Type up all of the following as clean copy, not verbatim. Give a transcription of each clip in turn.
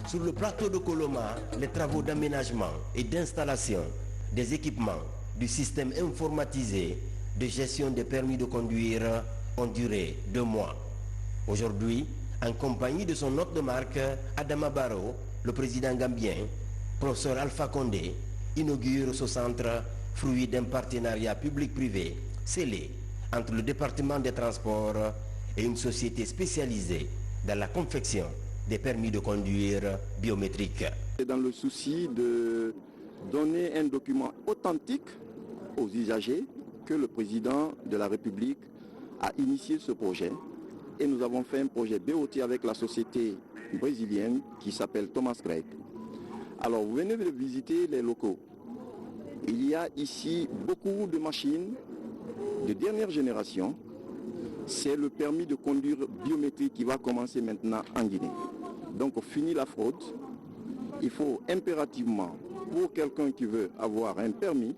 Sur le plateau de Koloma, les travaux d'aménagement et d'installation des équipements du système informatisé de gestion des permis de conduire ont duré 2 mois. Aujourd'hui, en compagnie de son hôte de marque, Adama Barrow, le président gambien, professeur Alpha Condé, inaugure ce centre, fruit d'un partenariat public-privé scellé entre le département des transports et une société spécialisée dans la confection des permis de conduire biométriques. C'est dans le souci de donner un document authentique aux usagers que le président de la République a initié ce projet. Et nous avons fait un projet BOT avec la société brésilienne qui s'appelle Thomas Craig. Alors vous venez de visiter les locaux. Il y a ici beaucoup de machines de dernière génération. C'est le permis de conduire biométrique qui va commencer maintenant en Guinée. Donc fini la fraude. Il faut impérativement, pour quelqu'un qui veut avoir un permis,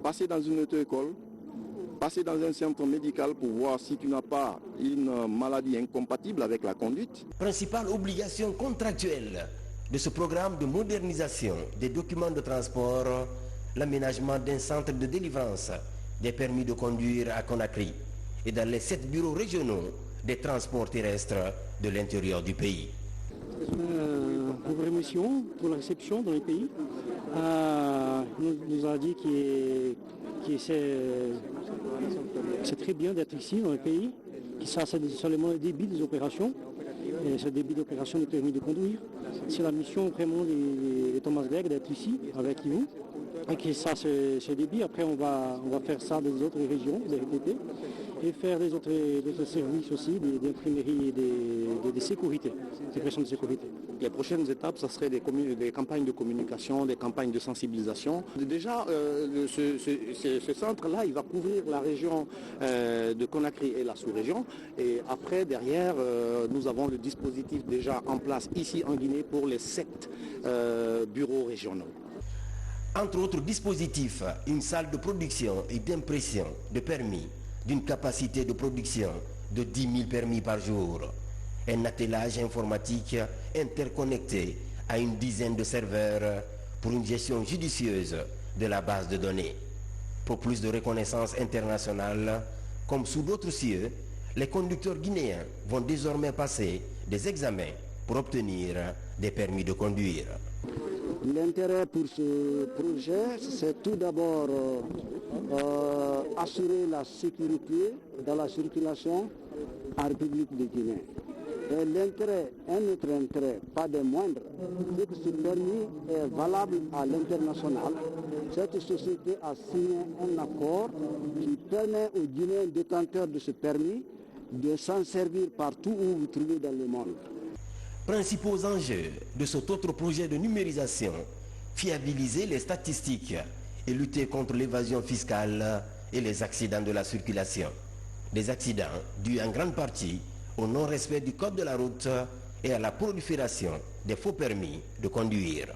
passer dans une auto-école, passer dans un centre médical pour voir si tu n'as pas une maladie incompatible avec la conduite. Principale obligation contractuelle de ce programme de modernisation des documents de transport, l'aménagement d'un centre de délivrance des permis de conduire à Conakry et dans les 7 bureaux régionaux des transports terrestres de l'intérieur du pays. Une vraie mission pour la réception dans les pays. Nous a dit que c'est très bien d'être ici dans le pays, que ça c'est seulement le début des opérations, et ce début d'opération des permis de conduire. C'est la mission vraiment de Thomas Craig d'être ici avec vous, et que ça c'est le début. Après on va faire ça dans les autres régions, des RTP, et faire des autres services aussi, d'imprimerie et de sécurité, des questions de sécurité. Les prochaines étapes, ça serait des campagnes de communication, des campagnes de sensibilisation. Déjà, ce centre-là, il va couvrir la région de Conakry et la sous-région. Et après, derrière, nous avons le dispositif déjà en place ici en Guinée pour les 7 bureaux régionaux. Entre autres dispositifs, une salle de production et d'impression de permis d'une capacité de production de 10 000 permis par jour. Un attelage informatique interconnecté à une dizaine de serveurs pour une gestion judicieuse de la base de données. Pour plus de reconnaissance internationale, comme sous d'autres cieux, les conducteurs guinéens vont désormais passer des examens pour obtenir des permis de conduire. L'intérêt pour ce projet, c'est tout d'abord assurer la sécurité dans la circulation en République de Guinée. Et l'intérêt, un autre intérêt, pas des moindres, c'est que ce permis est valable à l'international. Cette société a signé un accord qui permet aux Guinéens détenteurs de ce permis de s'en servir partout où vous trouvez dans le monde. Principaux enjeux de cet autre projet de numérisation, fiabiliser les statistiques et lutter contre l'évasion fiscale et les accidents de la circulation. Des accidents dus en grande partie au non-respect du code de la route et à la prolifération des faux permis de conduire.